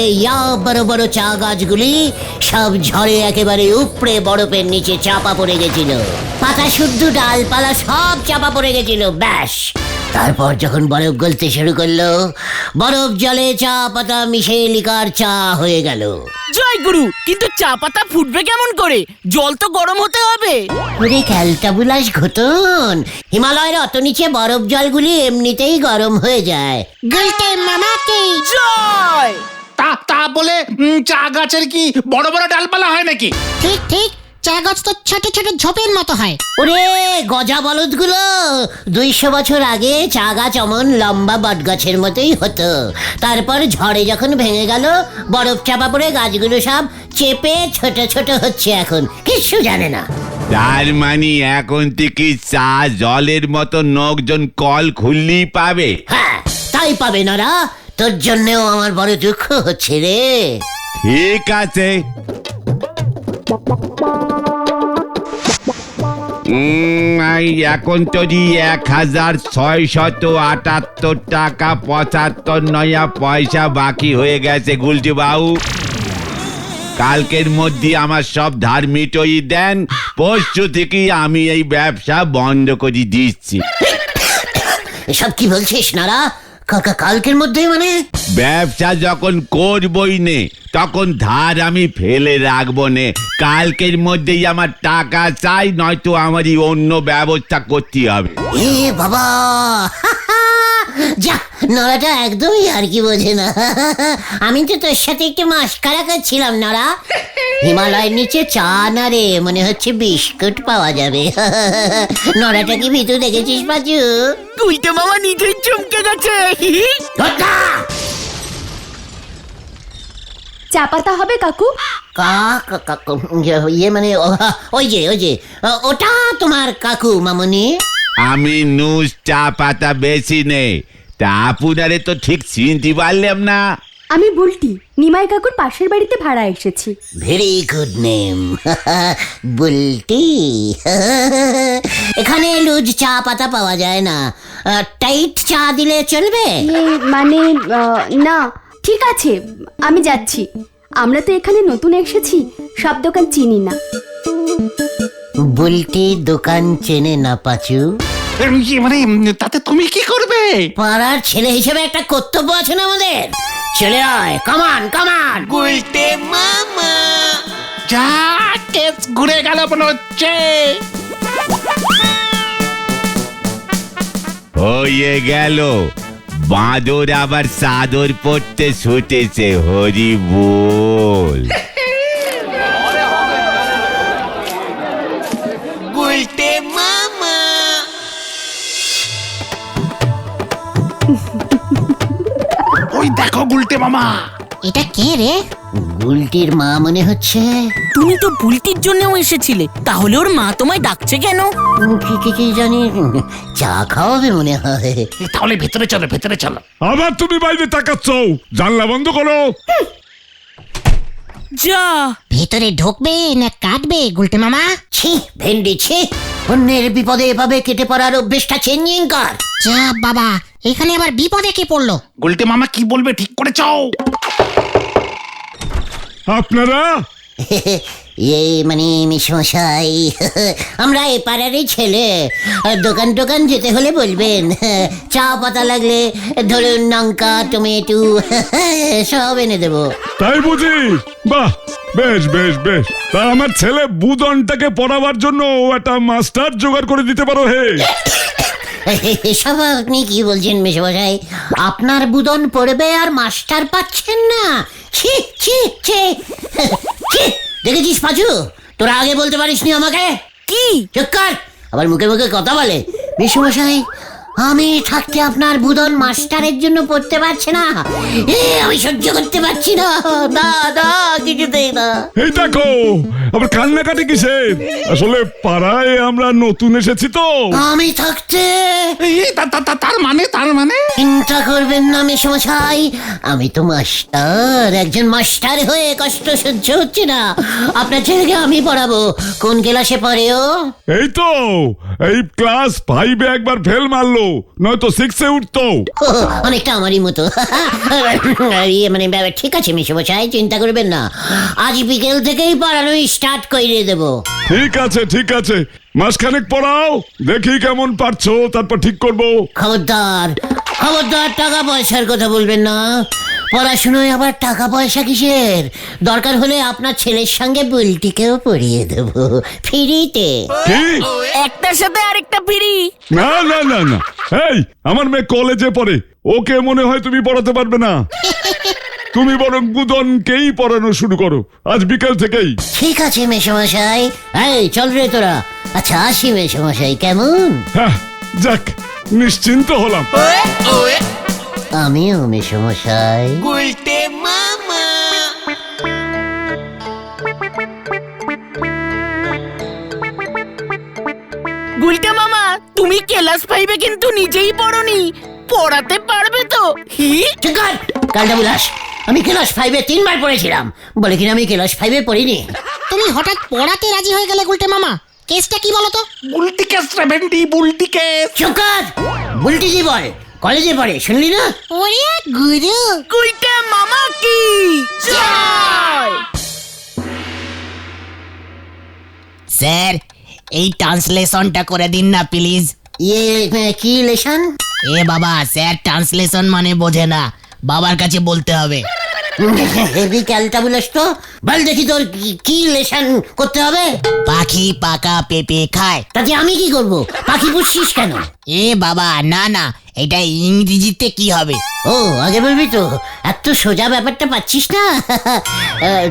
Speaker 2: বড় বড় চা গাছগুলি সব ঝড়ে একেবারে উপড়ে বরফের নিচে চাপা পড়ে গেছিল। পাতা শুদ্ধ ডালপালা সব চাপা পড়ে গেছিল। ব্যাস, তারপর যখন বরফ গলতে শুরু করলো, বরফ জলে চা পাতা মিশে লিকার চা হয়ে গেল।
Speaker 4: জয় গুরু, কিন্তু চা পাতা ফুটবে কেমন করে? জল তো গরম হতে হবে।
Speaker 2: ওরে ক্যালটাবুলাস ঘটন, হিমালয়ের অত নিচে বরফ জলগুলি এমনিতেই গরম হয়ে যায়।
Speaker 5: গুলটে মামা কি
Speaker 4: জয়।
Speaker 3: তা বলে চা গাছের কি বড় বড় ডালপালা হয় নাকি?
Speaker 5: ঠিক ঠিক, চা গাছ তো ছোট ছোট ঝোপের মতো হয়।
Speaker 2: ওরে গজা বলদগুলো, 200 বছর আগে চা গাছ অমন লম্বা বট গাছের মতোই হতো। তারপর ঝড়ে যখন ভেঙে গেল, বরফ চাপা পড়ে গাছগুলো সব চেপে ছোট ছোট হচ্ছে। এখন কিছু জানে না।
Speaker 1: তার মানে এখন থেকে চা জলের মতো লোকজন কল খুললেই পাবে?
Speaker 2: হ্যাঁ, তাই পাবে না। তোর জন্যও আমার বড় দুঃখ হচ্ছে রে।
Speaker 1: ঠিক আছে। এখন যদি 1678 টাকা 75 নয়া পয়সা বাকি হয়ে গেছে গুলটে বাবু। কালকের মধ্যে আমার সব ধার মিটোই দেন, পরশু থেকে আমি এই ব্যবসা বন্ধ করে দিচ্ছি।
Speaker 2: এসব কি বলছিস নারা? কালকের মধ্যে মানে?
Speaker 1: ব্যবসা যখন করবই নে, তখন ধার আমি ফেলে রাখবো নে। কালকের মধ্যেই আমার টাকা চাই, নয়তো আমারই অন্য ব্যবস্থা করতে হবে।
Speaker 2: এ বাবা, যা, নড়াটা একদমই আর কি বোঝে না। আমি তো তোর সাথে একটু মাস্কারা করছিলাম নড়া। হিমালয়ের নিচে চা না রে, মনে হচ্ছে বিস্কুট পাওয়া যাবে। নড়াটা কি ভিতর দেখেছিস পাচু?
Speaker 4: গুলটে মামা নিজেই চমকে গেছে।
Speaker 7: চা পাতা হবে কাকু?
Speaker 2: ইয়ে মানে ওই যে ওটা তোমার কাকু মামনি।
Speaker 1: আমি নুস চা পাতা বেশি নেই, তা আপনারে তো ঠিক চিনতে পারলাম না।
Speaker 7: আমি বুলটি, নিমাই কাকুর পাশের বাড়িতে ভাড়া এসেছি।
Speaker 2: Very good name, Bulti. এখানে লুজ চা পাতা পাওয়া যায় না, টাইট চা দিলে চলবে?
Speaker 7: মানে না, ঠিক আছে, আমি যাচ্ছি। আমরা তো এখানে নতুন এসেছি, সব দোকান চিনি না।
Speaker 2: বুলটি দোকান চেনে না পাচু।
Speaker 3: মানে তাতে তুমি কি করবে?
Speaker 2: পাড়ার ছেলে হিসেবে একটা কর্তব্য আছে না আমাদের। চলে আয়, কামান কামান।
Speaker 3: গুলটে মামা যা, কেস ঘুরে গেল মনে হচ্ছে।
Speaker 1: হয়ে গেল, বাঁদর আবার চাদর পড়তে ছুটেছে। হরি বল।
Speaker 3: গুলটে মামা ওই দেখো গুলটে মামা।
Speaker 5: এটা কে রে?
Speaker 2: বুলটির মা মনে হচ্ছে।
Speaker 4: তুমি তো বুলটির জন্যও এসেছিলে, তাহলে ওর মা তোমায় ডাকছে কেন?
Speaker 2: কি জানি, চা খাওয়াবে মনে হয়।
Speaker 3: তাহলে ভেতরে চলো, ভেতরে চলো।
Speaker 6: আবার তুমি বাইরে তাকাচ্ছ, জানলা বন্ধ করো।
Speaker 4: যা,
Speaker 5: ভেতরে ঢুকবে না কাটবে গুলটে মামা?
Speaker 2: ছি ভেন্ডি ছি, অন্যের বিপদে এভাবে কেটে পড়ার অভ্যেসটা চেঞ্জিং কর।
Speaker 5: যা বাবা, এখানে আবার বিপদে কে পড়লো?
Speaker 3: গুলটে মামা কি বলবে ঠিক করে চাও।
Speaker 6: আপনারা
Speaker 2: মানে মিশমশাই, আমরা এ পাড়ারই ছেলে। দোকান টোকান যেতে হলে বলবেন, চা পাতা লাগলে ধরুন লঙ্কা টমেটো সব এনে দেবো।
Speaker 6: তাই বুঝি? বাহ, বেশ বেশ বেশ। তা আমার ছেলে বুদনটাকে পড়াবার জন্য একটা মাস্টার জোগাড় করে দিতে পারো হে?
Speaker 2: এসব আপনি কি বলছেন মেশমশাই? আপনার বুদন পড়বে আর মাস্টার পাচ্ছেন না? ছি ছি ছি ছি। দেখেছিস পাচু, তোরা আগে বলতে পারিসনি আমাকে?
Speaker 4: কি?
Speaker 2: চুপ কর, আবার মুখে মুখে কথা বলে। মেশমশাই, আমি থাকতে আপনার বুদন মাস্টারের জন্য পড়তে পারছে না। আমি সহ্য করতে পারছি না। না কিছুতেই না।
Speaker 6: এই দেখো, আবার কান্নাকাটি কিসের? আসলে পাড়ায় আমরা নতুন এসেছি তো।
Speaker 2: আমি থাকতে
Speaker 3: তার মানে
Speaker 2: চিন্তা করবেন না মেশমশাই, আমি তো মাস্টার। একজন মাস্টার হয়ে কষ্ট সহ্য হচ্ছে না। আপনার ছেলেকে আমি পড়াবো। কোন ক্লাসে পড়ে ও?
Speaker 6: এই তো এই ক্লাস 5-এ একবার ফেল মারলো, নয়তো 6-এ উঠতো।
Speaker 2: অনেকটা আমারই মতো। মানে ঠিক আছে মেশমশাই, চিন্তা করবেন না। আজ বিকেল থেকেই পড়ানো স্টার্ট করে দেবো।
Speaker 6: ঠিক আছে ঠিক আছে, মাসখানেক পড়াও, দেখি কেমন পারছো, তারপর ঠিক করবো।
Speaker 2: খবরদার খবরদার, টাকা পয়সার কথা বলবেন না। পড়াশুনোয় আবার টাকা পয়সা কিসের? দরকার হলে আপনার ছেলের সঙ্গে বুলটিকেও পড়িয়ে দেবো ফ্রিতে।
Speaker 6: কি?
Speaker 4: একটার সাথে আরেকটা ফ্রি?
Speaker 6: না না না না, এই আমার মেয়ে কলেজে পড়ে, ওকে মনে হয় তুমি পড়াতে পারবে না। তুমি বরং বুদনকেই পড়ানো শুরু করো আজ বিকেল থেকেই।
Speaker 2: ঠিক আছে মেশমশাই, এই চল রে তোরা। আচ্ছা আসি মেশমশাই, কেমন?
Speaker 6: হ্যাঁ, যাক, নিশ্চিন্ত হলাম।
Speaker 2: আমিও মেশমশাই।
Speaker 3: গুলটে মামা
Speaker 4: গুলটা মামা, তুমি ক্লাস 5-এ কিন্তু নিজেই পড়োনি, পড়াতে পারবে তো?
Speaker 2: ঠিক কর, কালটা বুলাস। আমি ক্লাস 5-এ 3বার পড়েছিলাম, বলে কিনা আমি ক্লাস 5-এ পড়িনি।
Speaker 5: তুমি হঠাৎ পড়াতে রাজি হয়ে গেলে গুলটে মামা, কেসটা কি বলো তো?
Speaker 3: বুলটি কেস রে ভেন্ডি, বুলটি কেস।
Speaker 2: চুপ কর, বুলটি কি বল? কলেজে পড়ে, শুনলি না?
Speaker 5: ওরে গুরু,
Speaker 4: গুলটা মামা কি জয়!
Speaker 8: স্যার, এই ট্রান্সলেশনটা করে দিন না প্লিজ।
Speaker 2: কি লেশন?
Speaker 8: এ বাবা, স্যার ট্রান্সলেশন মানে বোঝে না, বাবার কাছে বলতে হবে।
Speaker 2: হেভি ক্যালটা বুলাস তো। বল দেখি তোর কি লেশন করতে হবে।
Speaker 8: পাখি পাকা পেঁপে খায়।
Speaker 2: তাতে আমি কি করব? পাখি পুষছিস কেন?
Speaker 8: এ বাবা, না না, এটা ইংরেজিতে কি হবে?
Speaker 2: ও আগে বলবি তো, এত সোজা ব্যাপারটা পাচ্ছিস না।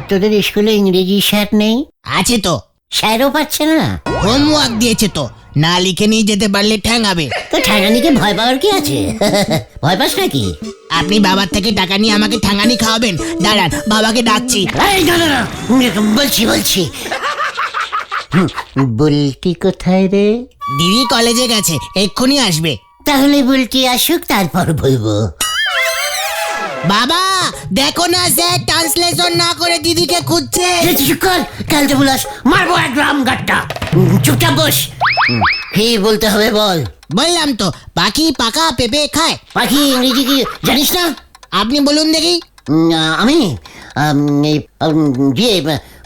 Speaker 2: তোদের স্কুলে ইংরেজি স্যার নেই?
Speaker 8: আছে তো,
Speaker 2: স্যারও পাচ্ছে না।
Speaker 8: হোমওয়ার্ক দিয়েছে তো, না লিখে নিয়ে যেতে পারলে ঠ্যাঙাবে।
Speaker 2: তো ঠ্যাঙানিকে ভয় পাওয়ার কি আছে? ভয় পাস নাকি?
Speaker 8: আপনি বাবার থেকে টাকা নিয়ে আমাকে ঠাঙানি খাওয়াবেন? দাঁড়ান, বাবাকে ডাকছি।
Speaker 2: এই না না না, বলছি বুলটি কোথায় রে?
Speaker 8: দিদি কলেজে গেছে, এক্ষুনি আসবে।
Speaker 2: তাহলে বুলটি আসুক, তারপর বলবো।
Speaker 8: বাবা দেখো না, স্যার ট্রান্সলেশন না করে দিদিকে খুঁজছে।
Speaker 2: কালকে বুলাস মারবো এক গ্রাম গাট্টা। চুপচাপ বস। কি বলতে হবে বল।
Speaker 8: বললাম তো, পাখি পাকা পেঁপে খায়।
Speaker 2: পাখি ইংরেজি কি জানিস না?
Speaker 8: আপনি বলুন দেখি।
Speaker 2: আমি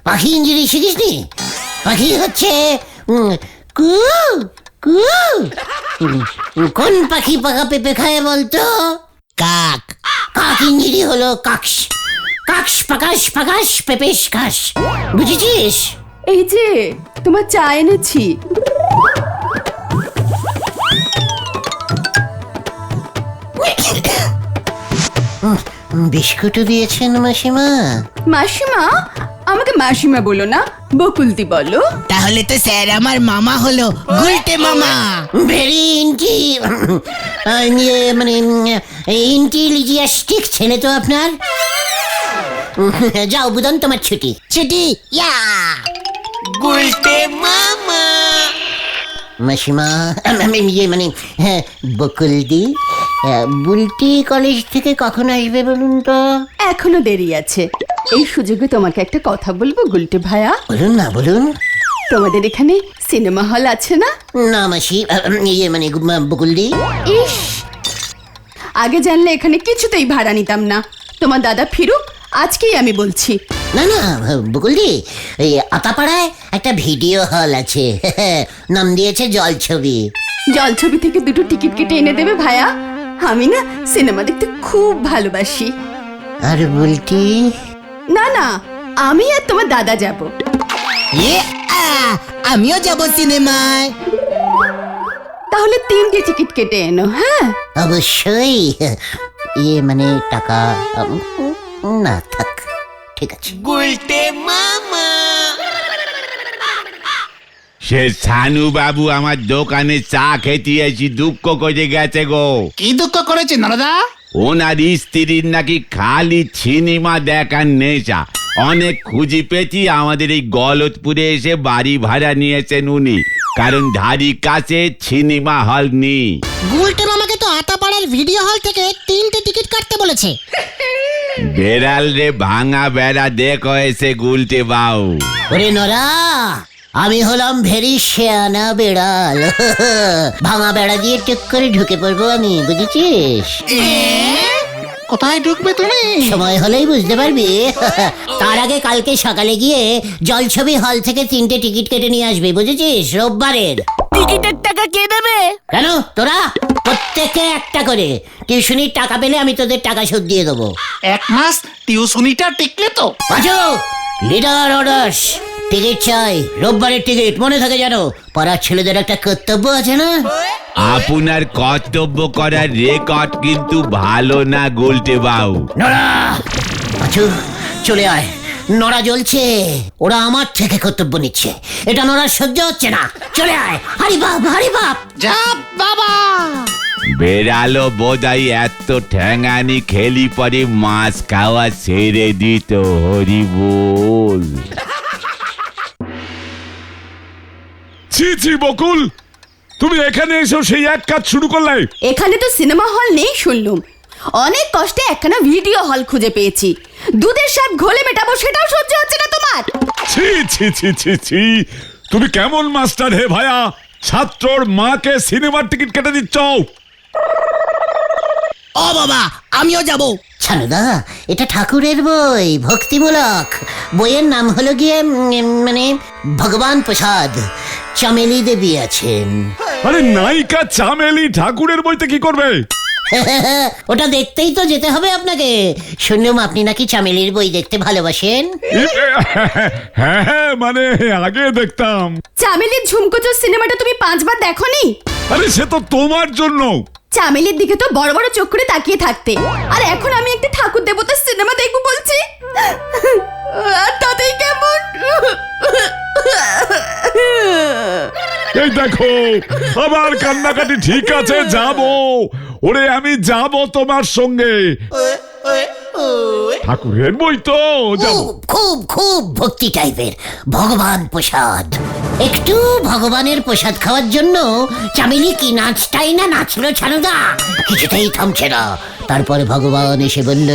Speaker 2: পাখি ইংরেজি শিখিসনি? পাখি হচ্ছে কু কু। কোন পাখি পাকা পেঁপে খায় বলতো?
Speaker 8: কাক।
Speaker 2: কাক ইংরেজি হলো কাকস। কাকস পাকাস পাকাস পেপেস ঘাস। বুঝেছিস?
Speaker 7: এই যে তোমার চা এনেছি।
Speaker 2: বিস্কুটও দিয়েছেন মাসিমা।
Speaker 7: মাসিমা? আমাকে মাসিমা বলো না, বকুলদি বলো।
Speaker 8: তাহলে তো স্যার আমার মামা হলো, গুলটে মামা।
Speaker 2: ভেরি মানে ইন্টেলিজিয়াস্টিক ছেলে তো আপনার। যাও বুদন, তোমার ছুটি।
Speaker 8: ছুটি ইয়া। গুলটে মামা।
Speaker 2: মাসিমা মানে হ্যাঁ বকুলদি, বুলটি কলেজ থেকে কখন আসবে বলুন তো?
Speaker 7: এখনো দেরি আছে। এই সুযোগে তোমাকে একটা কথা বলবো গুলটে ভাইয়া।
Speaker 2: বলুন না, বলুন।
Speaker 7: তোমাদের এখানে সিনেমা হল আছে না?
Speaker 2: না মাসি, মানে বকুলদি।
Speaker 7: ইস, আগে জানলে এখানে কিছুতেই ভাড়া নিতাম না। তোমার দাদা ফিরুক, আজকেই আমি বলছি।
Speaker 2: না না বকুলদি, এই আতাপাড়ায় একটা ভিডিও হল আছে, নাম দিয়েছে জলছবি।
Speaker 7: জলছবি থেকে দুটো টিকিট কেটে এনে দেবে ভাইয়া? আমি না সিনেমা দেখতে খুব ভালোবাসি।
Speaker 2: আর বুলটি?
Speaker 7: না না, আমি আর তোমার দাদা যাব।
Speaker 8: আমিও যাব সিনেমায়।
Speaker 7: তাহলে 3টে টিকিট কেটে এনো। হ্যাঁ
Speaker 2: অবশ্যই। মানে টাকা না থাক, ঠিক আছে।
Speaker 8: গুলটে মামা।
Speaker 1: সে সানু বাবু আমার দোকানে চা খেতে এসে দুঃখ করে গেছে গো।
Speaker 3: কি দুঃখ করেছে নরদা?
Speaker 1: ওনার স্ত্রীর নাকি খালি সিনেমা দেখার নেশা। অনেক খুঁজি পেয়েছি, আমাদের এই গলতপুরে এসে বাড়ি ভাড়া নিয়েছেন উনি, কারণ ধারি কাছে সিনেমা হল নেই।
Speaker 5: গুলটে মামাকে তো আতাপাড়ার ভিডিও হল থেকে 3টে টিকিট কাটতে বলেছে।
Speaker 1: বেড়াল রে ভাঙা বেড়া দেখো এসে গুলটে বাউ।
Speaker 2: ওরে নরা, আমি হলাম ভেরি শেয়ানা বেড়াল। ভাঙা বেড়া দিয়ে টুক করে ঢুকে পড়বো আমি, বুঝেছিস?
Speaker 3: কোথায় ঢুকবে তুমি?
Speaker 2: সময় হলেই বুঝতে পারবি। তার আগে কালকে সকালে গিয়ে জলছবি হল থেকে 3টে টিকিট কেটে নিয়ে আসবি, বুঝেছিস? রোববারের।
Speaker 4: টিকিটের টাকা কে দেবে?
Speaker 2: কেন, তোরা প্রত্যেকে একটা করে। টিউশনির টাকা পেলে আমি তোদের টাকা শোধ দিয়ে দেবো।
Speaker 3: 1 মাস টিউশনিটা টিকলে তো।
Speaker 2: বাজো, লিডার অর্ডার্স। টিকিট চাই, রোববারের টিকিট, মনে থাকে জানো। পাড়ার ছেলেদের একটা কর্তব্য আছে না?
Speaker 1: আপনার কর্তব্য করার রেকর্ড কিন্তু ভালো না গুলটে বাউ।
Speaker 2: নড়া, বাজু চলে আয়। নড়া জ্বলছে, ওরা আমার থেকে কর্তব্য নিচ্ছে, এটা নড়ার সহ্য হচ্ছে না। চলে আয়, হারি বাপ হারি বাপ।
Speaker 3: যা বাবা।
Speaker 1: বেড়ালো বোধহয় এত ঠ্যাঙানি খেলি পরে মাছ খাওয়া ছেড়ে দিত। হরি বল।
Speaker 6: ছি ছি বকুল, তুমি এখানে এসো সেই এক কাজ শুরু করলে।
Speaker 7: এখানে তো সিনেমা হল নেই শুনলুম। অনেক কষ্টে একখানা ভিডিও হল খুঁজে পেয়েছি। দুধের স্বাদ ঘোলে মেটাবো, সেটাও সহ্য হচ্ছে না তোমার?
Speaker 6: ছি ছি ছি ছি ছি, তুমি কেমন মাস্টার হে ভায়া? ছাত্রর মাকে সিনেমার টিকিট কেটে দিচ্ছ।
Speaker 8: ও বাবা, আমিও যাব।
Speaker 2: ছানুদা, এটা ঠাকুরের বই, ভক্তিমূলক। বইয়ের নাম হলো গিয়ে মানে ভগবান প্রসাদ। চামেলি দেবী আছেন।
Speaker 6: আরে নায়িকা চামেলি ঠাকুরের বইতে কি করবে?
Speaker 2: ওটা দেখতেই তো যেতে হবে আপনাকে। শুনলাম আপনি নাকি চামেলির বই দেখতে ভালোবাসেন।
Speaker 6: হ্যাঁ মানে আগে দেখতাম।
Speaker 7: চামেলির ঝুমকোচোর সিনেমাটা তুমি 5 বার দেখোনি?
Speaker 6: আরে সে তো তোমার জন্য।
Speaker 7: চামেলির দিকে তো বড় বড় চোখ করে তাকিয়ে থাকতে, আর এখন আমি একটা ঠাকুর দেবতার সিনেমা দেখবো বলছি। আর তাতেই কেমন?
Speaker 9: এই দেখো আমার কান্নাকাটি ঠিক আছে, যাব ওরে, আমি যাব তোমার সঙ্গে। ঠাকুরের বই তো যাব।
Speaker 2: খুব খুব খুব ভক্তি টাইপের, ভগবান প্রসাদ। একটু ভগবানের প্রসাদ খাওয়ার জন্য চামেলি কি নাচটাই না নাচলো ছানুদা, কিছুতেই থামছে না। তারপরে ভগবান এসে বলল,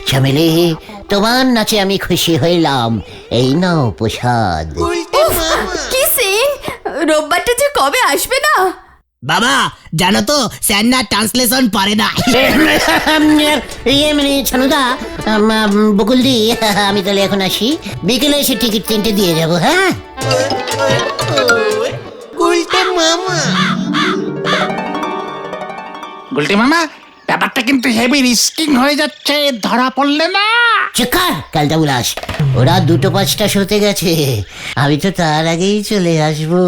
Speaker 2: চামেলি তোমার নাচে আমি খুশি হইলাম, এই নাও প্রসাদ।
Speaker 7: কি সিং, রোববারটা যে কবে আসবে না?
Speaker 8: বাবা জানো তো স্যার না ট্রান্সলেশন পারে না।
Speaker 2: ইয়ে মানে ছানুদা, বকুলদি, আমি তাহলে এখন আসি, বিকেলে এসে টিকিট 3টে দিয়ে যাবো। হ্যাঁ
Speaker 3: গুলটি মামা, ব্যাপারটা কিন্তু হেভি রিস্কিং হয়ে যাচ্ছে, ধরা পড়লে না।
Speaker 2: চেকার কালটা উলাস, ওরা 2টো-5টা শোতে গেছে, আমি তো তার আগেই চলে আসবো।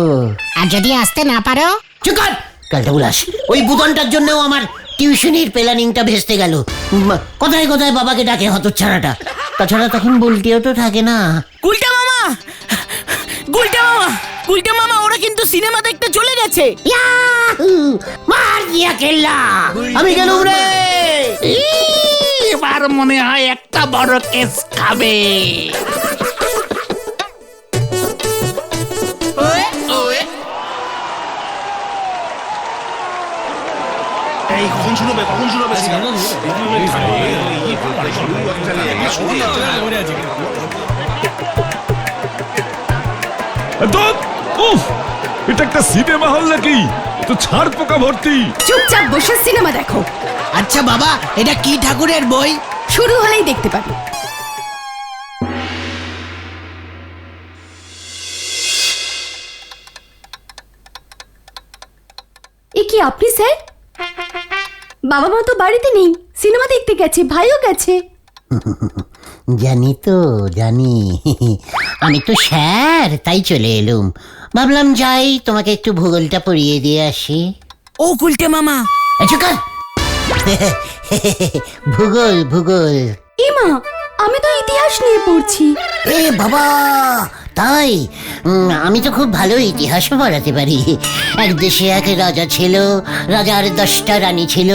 Speaker 5: আর যদি আসতে না পারো?
Speaker 2: চেকার কালটা উলাস, ওই বুদনটার জন্যও আমার টিউশনির প্ল্যানিংটা ভেস্তে গেল। কোথায় কোথায় বাবাকে ডাকে হতচ্ছাড়াটা, তাছাড়া তখন বলতেও তো থাকে না।
Speaker 4: গুলটে মামা, গুলটে মামা, গুলটে মামা, ওরা কিন্তু সিনেমা দেখতে চলে গেছে।
Speaker 2: ইয়াহু! মার দিয়া কেল্লা, আমি গেলুম রে।
Speaker 3: এবার মনে হয় একটা বড় কেস খাবে।
Speaker 10: এই কখন শুরু হবে, কখন শুরু হবে?
Speaker 9: উফ, এটা একটা সিনেমা হল নাকি? তো ছাড় পোকা ভর্তি।
Speaker 7: চুপচাপ বসে সিনেমা দেখো,
Speaker 8: আচ্ছা বাবা, এটা কি ঠাকুরের বই?
Speaker 7: শুরু হলেই দেখতে পাবে। এ কি আপনি স্যার? বাবা মা তো বাড়িতে নেই, সিনেমা দেখতে গেছে, ভাইও গেছে।
Speaker 2: জানি তো জানি, আমি তো স্যার, তাই চলে এলুম। ভাবলাম যাই, তোমাকে একটু ভূগোলটা পড়িয়ে দিয়ে আসি।
Speaker 4: ও গুলটে মামা,
Speaker 2: আচ্ছা কার ভূগোল ভূগোল।
Speaker 7: এ মা, আমি তো ইতিহাস নিয়ে পড়ছি।
Speaker 2: এ বাবা, তাই? আমি তো খুব ভালো ইতিহাসও পড়াতে পারি। এক দেশে এক রাজা ছিল, রাজার 10টা রানী ছিল,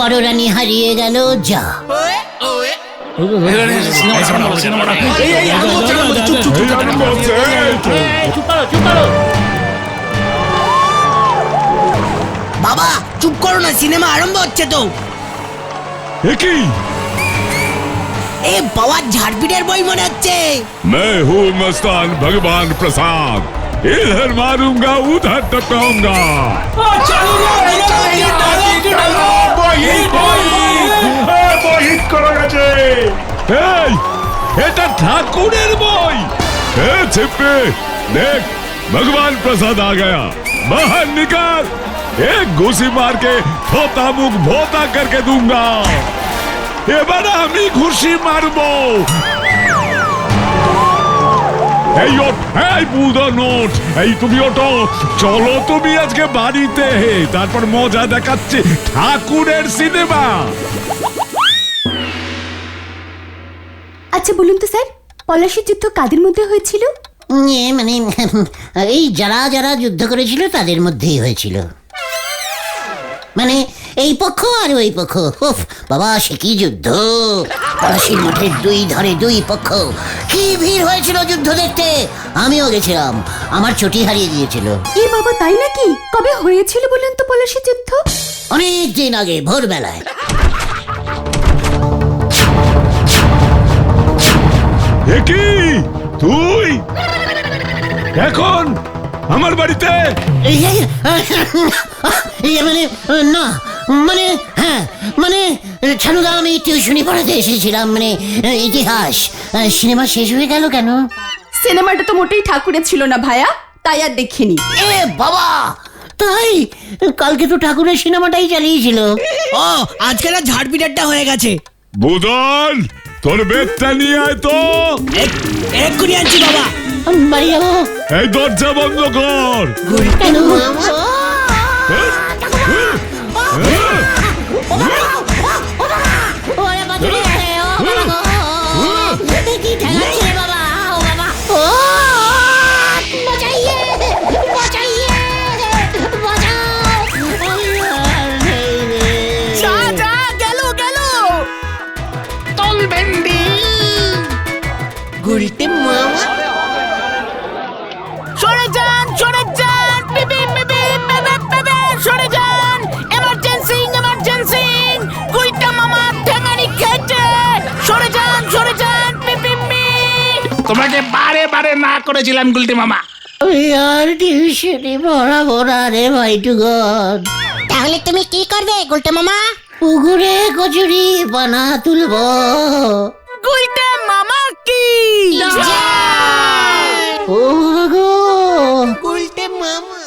Speaker 2: বড় রানী হারিয়ে গেল, যা।
Speaker 8: বাবা চুপ করো না, সিনেমা আরম্ভ হচ্ছে তো।
Speaker 9: এ কি?
Speaker 8: এ বাবার ঝাড়পিটের বই মনে হচ্ছে।
Speaker 9: मैं हूँ मस्तान भगवान प्रसाद, इधर मारूंगा उधर टपकाऊंगा। এই, এটা ঠাকুরের বই। ए छिपे देख, भगवान प्रसाद आ गया, बाहर निकाल, एक घुसी मार के थोता मुख भोता करके दूंगा। এবার আমি ঘুষি মারবো। এই ওঠ, এই বুদো নোট, এই তুমি ওঠো, চলো তুমি আজকে বাড়িতে, তারপর মজা দেখাচ্ছি ঠাকুরের সিনেমা।
Speaker 7: আচ্ছা বলুন তো স্যার, পলাশীর যুদ্ধ কাদের মধ্যে হয়েছিল?
Speaker 2: মানে এই যারা যারা যুদ্ধ করেছিল তাদের মধ্যেই হয়েছিল। মানে এই পক্ষ আর ওই পক্ষ, উফ বাবা, সে কি যুদ্ধ! পলাশীর মাঠের 2 ধারে 2 পক্ষ, কি ভিড় হয়েছিল যুদ্ধ দেখতে। আমিও গেছিলাম, আমার ছুটি হারিয়ে গিয়েছিল।
Speaker 7: এ বাবা, তাই নাকি? কবে হয়েছিল বলুন তো পলাশীর যুদ্ধ?
Speaker 2: অনেক দিন আগে, ভোরবেলায়।
Speaker 9: এ কি তুই এখন আমার বাড়িতে?
Speaker 2: মানে না, মানে হ্যাঁ, মানে ছানুদা, আমি টিউশনি পড়াতে এসেছিলাম, মানে ইতিহাস। সিনেমা শেষ হয়ে গেল কেন?
Speaker 7: সিনেমাটা তো মোটেই ঠাকুরের ছিল না ভাইয়া, তাই আর দেখিনি।
Speaker 2: এ বাবা, তাই? কালকে তো ঠাকুরের সিনেমাটাই চালিয়েছিল।
Speaker 8: ও আজকে না ঝাড়পিটারটা হয়ে গেছে।
Speaker 9: বুদন, তোর বেতটা নিয়ে আয় তো।
Speaker 8: এক্ষুনি আনছি বাবা।
Speaker 2: বাড়ি যাবো।
Speaker 9: এই দরজা বন্ধ কর।
Speaker 2: কেন?
Speaker 3: তোমাকে বারে বারে না করেছিলাম গুলটে মামা।
Speaker 2: আমি আর টিউশনি পড়াবো না রে ভাইটুগন।
Speaker 5: তাহলে তুমি কি করবে গুলটে মামা?
Speaker 2: পুকুরে কচুরি বানা তুলবো।
Speaker 4: গুলটে মামা কি
Speaker 2: ও গো
Speaker 5: গুলটে মামা